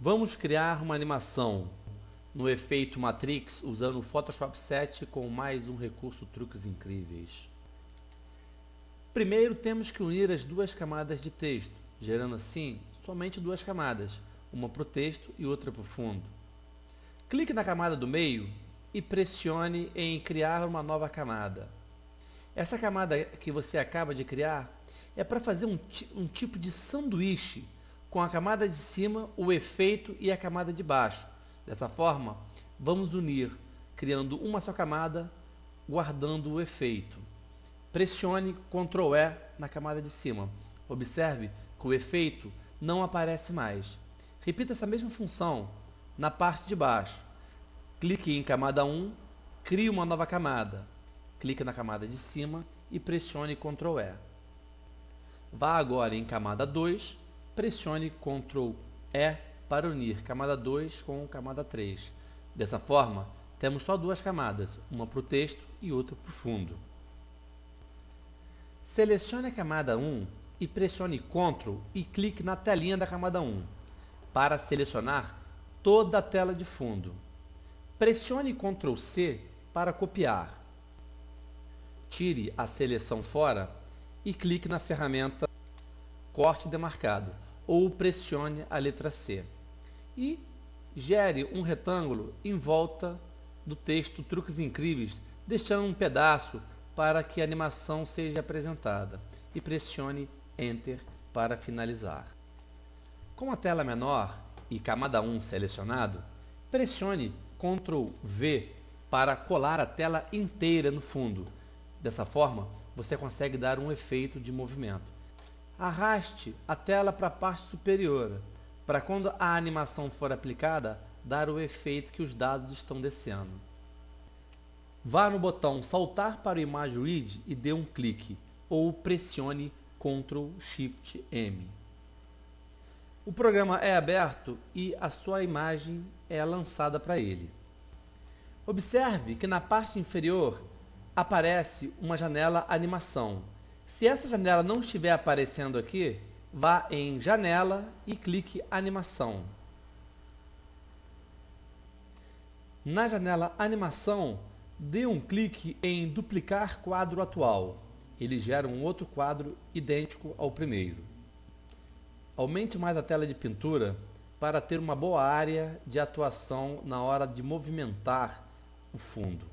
Vamos criar uma animação no efeito Matrix usando o Photoshop 7 com mais um recurso Truques Incríveis. Primeiro temos que unir as duas camadas de texto, gerando assim somente duas camadas, uma para o texto e outra para o fundo. Clique na camada do meio e pressione em criar uma nova camada. Essa camada que você acaba de criar é para fazer um tipo de sanduíche com a camada de cima, o efeito e a camada de baixo. Dessa forma, vamos unir, criando uma só camada, guardando o efeito. Pressione Ctrl E na camada de cima. Observe que o efeito não aparece mais. Repita essa mesma função na parte de baixo. Clique em camada 1, crie uma nova camada. Clique na camada de cima e pressione Ctrl E. Vá agora em camada 2, pressione Ctrl E para unir camada 2 com camada 3. Dessa forma, temos só duas camadas, uma para o texto e outra para o fundo. Selecione a camada 1 e pressione Ctrl e clique na telinha da camada 1 para selecionar toda a tela de fundo. Pressione Ctrl C para copiar. Tire a seleção fora e clique na ferramenta Corte Demarcado ou pressione a letra C. E gere um retângulo em volta do texto Truques Incríveis, deixando um pedaço para que a animação seja apresentada. E pressione Enter para finalizar. Com a tela menor e camada 1 selecionado, pressione Ctrl V para colar a tela inteira no fundo. Dessa forma, você consegue dar um efeito de movimento. Arraste a tela para a parte superior, para quando a animação for aplicada, dar o efeito que os dados estão descendo. Vá no botão Saltar para o Image Grid e dê um clique, ou pressione Ctrl Shift M. O programa é aberto e a sua imagem é lançada para ele. Observe que na parte inferior aparece uma janela Animação. Se essa janela não estiver aparecendo aqui, vá em Janela e clique Animação. Na janela Animação, dê um clique em Duplicar quadro atual. Ele gera um outro quadro idêntico ao primeiro. Aumente mais a tela de pintura para ter uma boa área de atuação na hora de movimentar o fundo.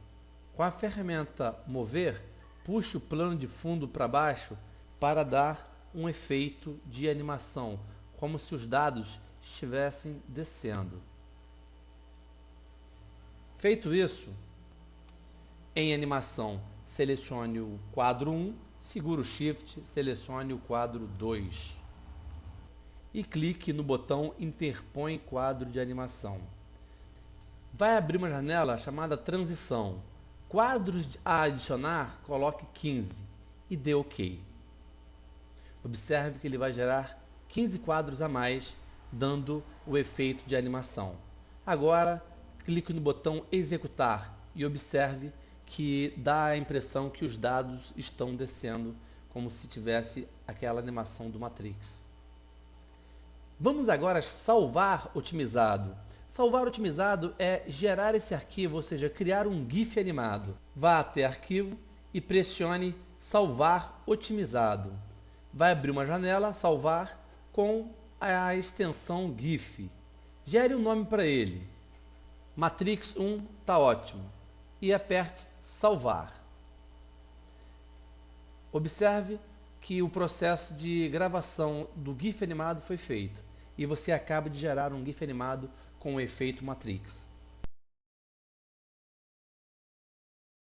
Com a ferramenta Mover, puxe o plano de fundo para baixo para dar um efeito de animação, como se os dados estivessem descendo. Feito isso, em animação, selecione o quadro 1, segure o Shift, selecione o quadro 2 e clique no botão Interpõe quadro de animação. Vai abrir uma janela chamada Transição. Quadros a adicionar, coloque 15 e dê OK. Observe que ele vai gerar 15 quadros a mais, dando o efeito de animação. Agora, clique no botão Executar e observe que dá a impressão que os dados estão descendo, como se tivesse aquela animação do Matrix. Vamos agora salvar otimizado. Salvar otimizado é gerar esse arquivo, ou seja, criar um GIF animado. Vá até Arquivo e pressione Salvar otimizado. Vai abrir uma janela, Salvar, com a extensão GIF. Gere um nome para ele. Matrix 1 está ótimo. E aperte Salvar. Observe que o processo de gravação do GIF animado foi feito. E você acaba de gerar um GIF animado com o efeito Matrix.